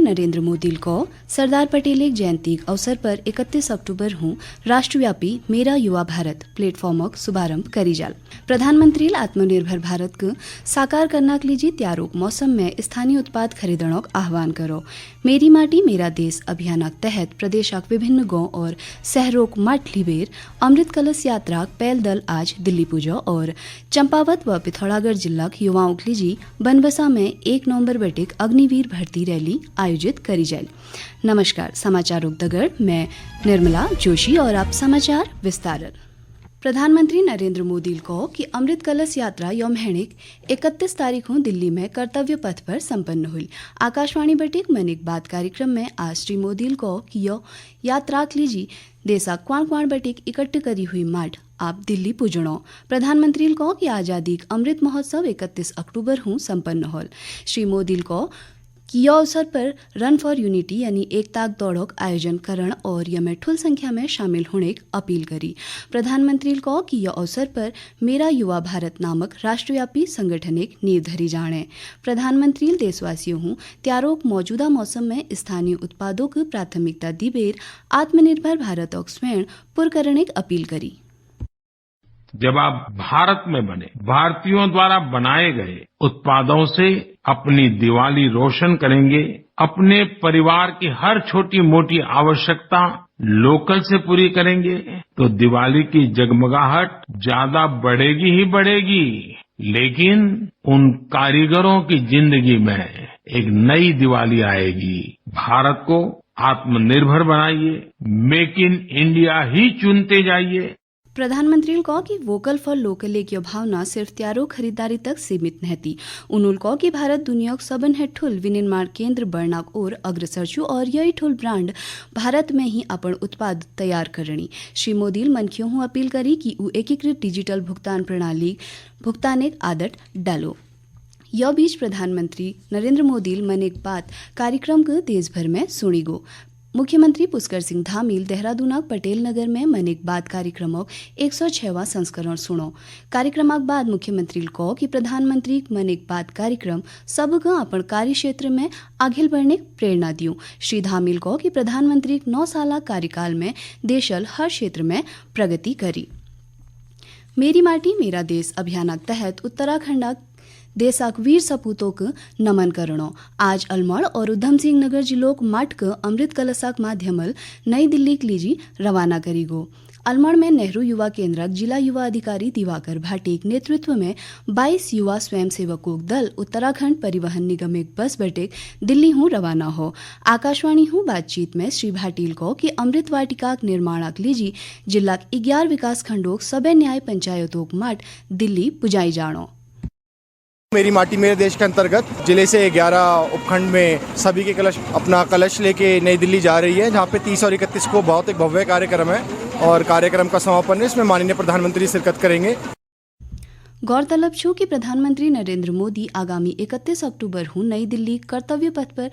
नरेंद्र मोदी को सरदार पटेल एक जयंती अवसर पर 31 अक्टूबर हूँ राष्ट्रव्यापी मेरा युवा भारत प्लेटफॉर्मक शुभारंभ करी जाल। प्रधानमंत्री आत्मनिर्भर भारत को साकार करना के लिए त्यारोक मौसम में स्थानीय उत्पाद खरीदने आह्वान करो। मेरी माटी मेरा देश अभियान तहत प्रदेशक विभिन्न गांव और शहरों माट लिबेर अमृत कलश यात्रा पहल दल आज दिल्ली पुजो और चंपावत व पिथौरागढ़ जिला युवाओं के लिए बनबसा में 1 नवंबर बटिक अग्निवीर भर्ती रैली आयोजित करी जाए। नमस्कार, समाचार दगड़ मैं निर्मला जोशी और आप समाचार विस्तार। प्रधानमंत्री नरेंद्र मोदी को कि अमृत कलश यात्रा यौम हेणिक 31 तारीख को दिल्ली में कर्तव्य पथ पर संपन्न हुई। आकाशवाणी बटिक मन की बात कार्यक्रम में आज श्री मोदी को कि यो यात्रा लीजी देशा क्वाण क्वाण बटिक इकट्ठ करी हुई माठ आप दिल्ली पुजणो। प्रधानमंत्री को कि आजादी अमृत महोत्सव 31 अक्टूबर हूँ संपन्न होल। श्री मोदी को कि यह अवसर पर रन फॉर यूनिटी यानी एकता दौड़ों आयोजन करण और यह ठुल संख्या में शामिल होने की अपील करी। प्रधानमंत्री को कि यह अवसर पर मेरा युवा भारत नामक राष्ट्रव्यापी संगठन एक नींव धरी जाने। प्रधानमंत्री देशवासियों हूँ त्यारों मौजूदा मौसम में स्थानीय उत्पादों की प्राथमिकता दीबेर आत्मनिर्भर भारत और स्वयं पुर करने की अपील करी। जब आप भारत में बने भारतीयों द्वारा बनाए गए उत्पादों से अपनी दिवाली रोशन करेंगे, अपने परिवार की हर छोटी मोटी आवश्यकता लोकल से पूरी करेंगे, तो दिवाली की जगमगाहट ज्यादा बढ़ेगी ही बढ़ेगी। लेकिन उन कारीगरों की जिंदगी में एक नई दिवाली आएगी। भारत को आत्मनिर्भर बनाइए, मेक इन इंडिया ही चुनते जाइए। प्रधानमंत्री को कि वोकल फॉर लोकल की भावना सिर्फ त्यारो खरीदारी तक सीमित नहीं। उन्होंने को कि भारत दुनिया सबन है ठुल विनिर्माण केंद्र बढ़नाक और अग्रसर छु और यही ठुल ब्रांड भारत में ही अपन उत्पाद तैयार करनी। श्री मोदी मनखियों हूँ अपील करी कि उ एकीकृत डिजिटल भुगतान प्रणाली भुगतान एक आदत डालो। यह बीच प्रधानमंत्री नरेंद्र मोदी मन एक बात कार्यक्रम को देश भर में सुनी गो। मुख्यमंत्री पुष्कर सिंह धामील देहरादून पटेल नगर में मन एक बात कार्यक्रम 106वां संस्करण सुनो। कार्यक्रम बाद मुख्यमंत्री को कि प्रधानमंत्री मन एक बात कार्यक्रम सबको अपन कार्य क्षेत्र में आगे बढ़ने प्रेरणा दियो। श्री धामील को कि प्रधानमंत्री 9 साल कार्यकाल में देशल हर क्षेत्र में प्रगति करी। मेरी माटी मेरा देश अभियान तहत उत्तराखंड देशाक वीर सपूतों को नमन करणो। आज अलमोड़ और उधम सिंह नगर जिलों माट को अमृत कलशाक माध्यमल नई दिल्ली के लिए रवाना करी गो। अलमोड़ में नेहरू युवा केंद्र जिला युवा अधिकारी दिवाकर भाटी के नेतृत्व में 22 युवा स्वयंसेवकों दल उत्तराखंड परिवहन निगम एक बस बटेक दिल्ली हूँ रवाना हो। आकाशवाणी हूँ बातचीत में श्री भाटील को कि अमृत वाटिका निर्माणक लीजी जिला 11 विकास खंडों सभे न्याय पंचायतों माट दिल्ली पुजाई जानो। मेरी माटी मेरे देश के अंतर्गत जिले से 11 उपखंड में सभी के कलश अपना कलश लेके नई दिल्ली जा रही है, जहां पे 30 और 31 को बहुत एक भव्य कार्यक्रम है और कार्यक्रम का समापन है। इसमें माननीय प्रधानमंत्री शिरकत करेंगे। गौरतलब छू कि प्रधानमंत्री नरेंद्र मोदी आगामी 31 अक्टूबर हूँ नई दिल्ली कर्तव्य पथ पर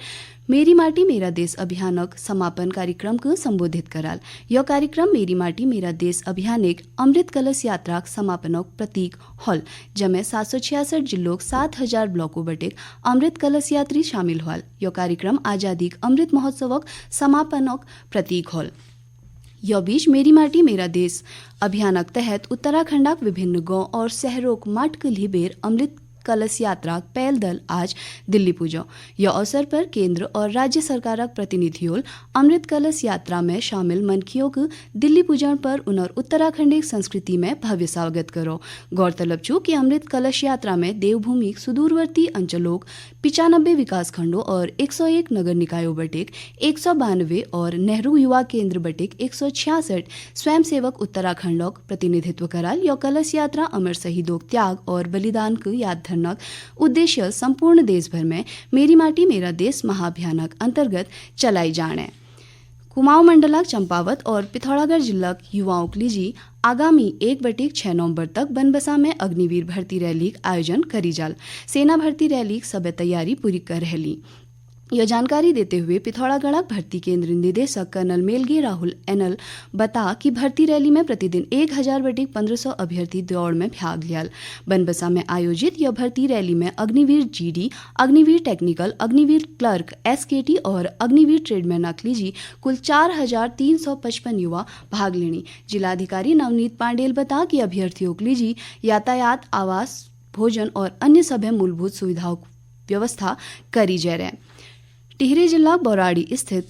मेरी माटी मेरा देश अभियानक समापन कार्यक्रम को संबोधित कराल। यह कार्यक्रम मेरी माटी मेरा देश अभियान एक अमृत कलश यात्रा समापनक प्रतीक हॉल, जमे 766 जिलों 7000 ब्लॉकों बटेक अमृत कलश यात्री शामिल हुआ। यह कार्यक्रम आजादी अमृत महोत्सवक समापनक प्रतीक हॉल। यह बीच मेरी माटी मेरा देश अभियान तहत उत्तराखंड विभिन्न गांव और शहरों माट के लिबेर अमृत कलश यात्रा पहल दल आज दिल्ली पुजो। यह अवसर पर केंद्र और राज्य सरकार प्रतिनिधियों अमृत कलश यात्रा में शामिल मनखियों को दिल्ली पुजन पर उन्हें उत्तराखंडी संस्कृति में भव्य स्वागत करो। गौरतलब छू कि अमृत कलश यात्रा में देवभूमि सुदूरवर्ती अंचलों 95 विकास खंडों और 101 नगर निकायों बटेक 192 और नेहरू युवा केंद्र बटेक 166 स्वयंसेवक उत्तराखंड प्रतिनिधित्व कराल। यह कलश यात्रा अमर शहीदों त्याग और बलिदान को याद उद्देश्य संपूर्ण देश भर में मेरी माटी मेरा देश महाअभियानक अंतर्गत चलाई जाने। कुमाऊं मंडलक चंपावत और पिथौरागढ़ जिला युवाओं के लिए आगामी 1-6 नवंबर तक बनबसा में अग्निवीर भर्ती रैली आयोजन करी जाल। सेना भर्ती रैली सब तैयारी पूरी कर रही। यह जानकारी देते हुए पिथौरागढ़ भर्ती केंद्र निदेशक कर्नल मेलगे राहुल एनल बता कि भर्ती रैली में प्रतिदिन 1000-1500 अभ्यर्थी दौड़ में भाग लिया। बनबसा में आयोजित यह भर्ती रैली में Agniveer GD, Agniveer technical, Agniveer clerk, एसकेटी और अग्निवीर ट्रेडमैन अखलीजी कुल 4355 युवा भाग लेनी। जिलाधिकारी नवनीत पांडेल बता कि अभ्यर्थियों के लिए यातायात, आवास, भोजन और अन्य सभी मूलभूत सुविधाओं की व्यवस्था करी जा रही है। टिहरी जिला बौराड़ी स्थित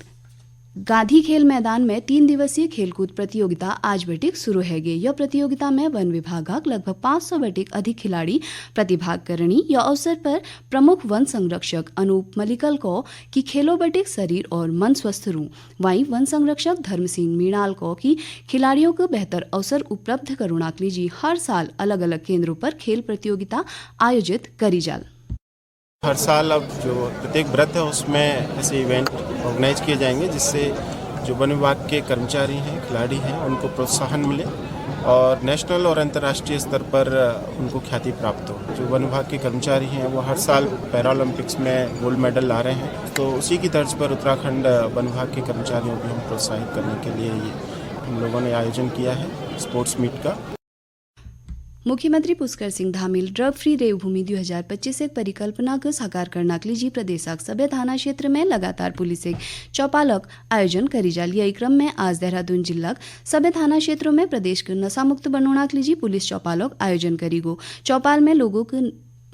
गांधी खेल मैदान में 3 दिवसीय खेलकूद प्रतियोगिता आज बटिक शुरू है गई। यह प्रतियोगिता में वन विभाग लगभग 500 बटिक अधिक खिलाड़ी प्रतिभाग करनी। यह अवसर पर प्रमुख वन संरक्षक अनूप मलिकल को कि खेलों बटिक शरीर और मन स्वस्थ रू। वहीं वन संरक्षक धर्म सिंह मीणाल को कि खिलाड़ियों को बेहतर अवसर उपलब्ध करुणा के लिए हर साल अलग अलग केंद्रों पर खेल प्रतियोगिता आयोजित करी जाल। हर साल अब जो प्रत्येक व्रत है उसमें ऐसे इवेंट ऑर्गेनाइज किए जाएंगे जिससे जो वन विभाग के कर्मचारी हैं, खिलाड़ी हैं, उनको प्रोत्साहन मिले और नेशनल और अंतर्राष्ट्रीय स्तर पर उनको ख्याति प्राप्त हो। जो वन विभाग के कर्मचारी हैं वो हर साल पैरालंपिक्स में गोल्ड मेडल ला रहे हैं, तो उसी की तर्ज पर उत्तराखंड वन विभाग के कर्मचारियों को हम प्रोत्साहित करने के लिए हम लोगों ने आयोजन किया है स्पोर्ट्स मीट का। मुख्यमंत्री पुष्कर सिंह धामील ड्रग फ्री देवभूमि 2025 एक परिकल्पना को साकार करने के लिए प्रदेशक सभ्य थाना क्षेत्र में लगातार पुलिस एक चौपालक आयोजन करी जाल। यही क्रम में आज देहरादून जिला सभ्य थाना क्षेत्रों में प्रदेश को नशा मुक्त बनाने के लिए पुलिस चौपालक आयोजन करी गो। चौपाल में लोगों को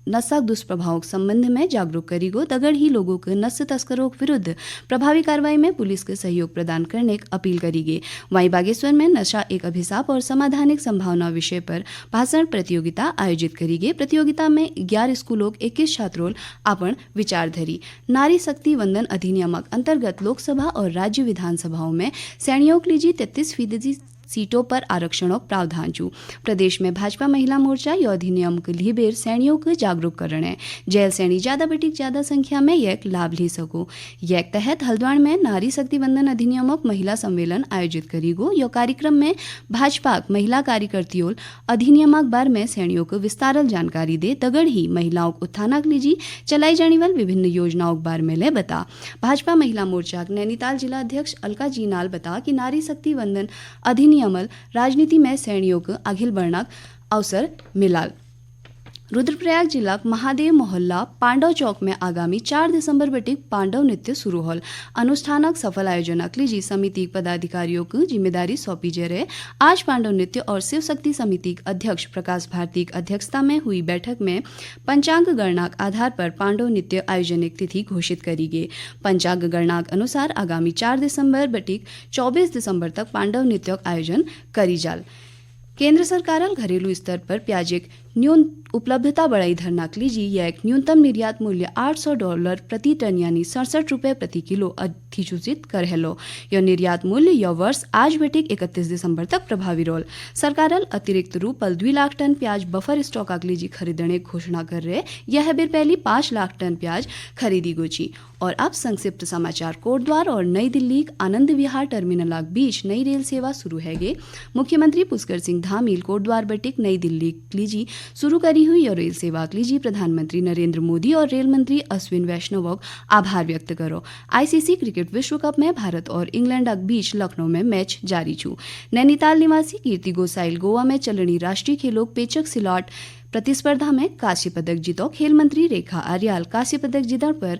नशा दुष्प्रभावों के संबंध में जागरूक करी गो। दगड़ ही लोगों को नशा तस्करों के विरुद्ध प्रभावी कार्रवाई में पुलिस को सहयोग प्रदान करने की अपील करी गई। वहीं बागेश्वर में नशा एक अभिशाप और समाधानिक संभावना विषय पर भाषण प्रतियोगिता आयोजित करी गई। प्रतियोगिता में 11 स्कूलों 21 छात्रों अपन विचार धरी। नारी शक्ति वंदन अधिनियम अंतर्गत लोकसभा और राज्य विधानसभाओं में सैनियों के लिए 33% सीटों पर आरक्षणों प्रावधान चू। प्रदेश में भाजपा महिला मोर्चा यह अधिनियम के लिए बेर सैनियों को जागरूक करने जेल सैनी ज्यादा बटिक ज्यादा संख्या में यह लाभ ले सको। यह तहत हल्द्वानी में नारी शक्ति वंदन अधिनियमक महिला सम्मेलन आयोजित करी गो। यह कार्यक्रम में भाजपा महिला कार्यकर्तियों अधिनियमक बार में सैनियों को विस्तारल जानकारी दे दगड़ ही महिलाओं को उत्थान के लिए चलाई जाने वाली विभिन्न योजनाओं के बारे में ले बता। भाजपा महिला मोर्चा नैनीताल जिला अध्यक्ष अलका जीनाल बता कि नारी शक्ति वंदन अधिनियम अमल राजनीति में सैनियों को आगे बढ़ना अवसर मिलाल। रुद्रप्रयाग जिला महादेव मोहल्ला पांडव चौक में आगामी 4 दिसंबर बटिक पांडव नृत्य शुरू होल। अनुष्ठानक सफल आयोजन के समिति पदाधिकारियों को जिम्मेदारी सौंपी जा रहे। आज पांडव नृत्य और शिव शक्ति समिति अध्यक्ष प्रकाश भारती की अध्यक्षता में हुई बैठक में पंचांग गणना आधार पर पांडव नृत्य आयोजन की तिथि घोषित करी गई। पंचांग गणना अनुसार आगामी 4 दिसंबर बटिक 24 दिसंबर तक पांडव नृत्य आयोजन करी जाल। केंद्र सरकार घरेलू स्तर पर प्याज एक न्यून उपलब्धता बढ़ाई धरना के लिए यह एक न्यूनतम निर्यात मूल्य $800 प्रति टन यानी 67 रुपये प्रति किलो अधिसूचित कर हेलो। यह निर्यात मूल्य यह वर्ष आज बटिक 31 दिसंबर तक प्रभावी रोल। सरकार अतिरिक्त रूपल 2 लाख टन प्याज बफर स्टॉक के लिए खरीदने की घोषणा कर रहे। यह बेर पहली 5 लाख टन प्याज खरीदी गोची। और अब संक्षिप्त समाचार। कोटद्वार और नई दिल्ली आनंद विहार टर्मिनल के बीच नई रेल सेवा शुरू है गई। मुख्यमंत्री पुष्कर सिंह धामील कोटद्वार बटिक नई दिल्ली लीजी शुरू करी हुई और रेल सेवा के लिए प्रधानमंत्री नरेंद्र मोदी और रेल मंत्री अश्विन वैष्णव का आभार व्यक्त करो। आईसीसी क्रिकेट विश्व कप में भारत और इंग्लैंड के बीच लखनऊ में मैच जारी छू। नैनीताल निवासी कीर्ति गोसाइल गोवा में चलनी राष्ट्रीय खेलों पेचक सिलॉट प्रतिस्पर्धा में कांस्य पदक जीतो। खेल मंत्री रेखा आर्याल कांस्य पदक जीतने पर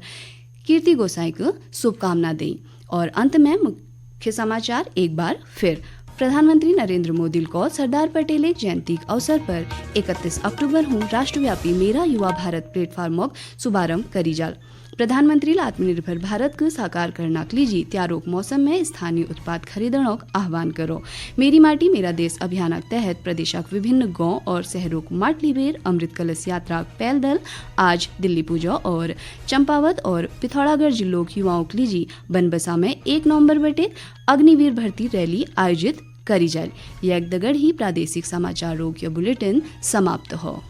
कीर्ति गोसाई को शुभकामना दी। और अंत में मुख्य समाचार एक बार फिर। प्रधानमंत्री नरेंद्र मोदी को सरदार पटेल जयंती के अवसर पर 31 अक्टूबर हूँ राष्ट्रव्यापी मेरा युवा भारत प्लेटफॉर्म का शुभारंभ करी जाल। प्रधानमंत्री आत्मनिर्भर भारत को साकार करने के लिए त्यारों मौसम में स्थानीय उत्पाद खरीदने का आह्वान करो। मेरी माटी मेरा देश अभियान के तहत प्रदेश के विभिन्न गांव और शहरों को माटली बेर अमृत कलश यात्रा पैल दल आज दिल्ली पूजा और चंपावत और पिथौरागढ़ जिलों के युवाओं के लिए बनबसा में 1 नवंबर बटे अग्निवीर भर्ती रैली आयोजित करी जाए। यह दगड़ ही प्रादेशिक समाचारों के बुलेटिन समाप्त हो।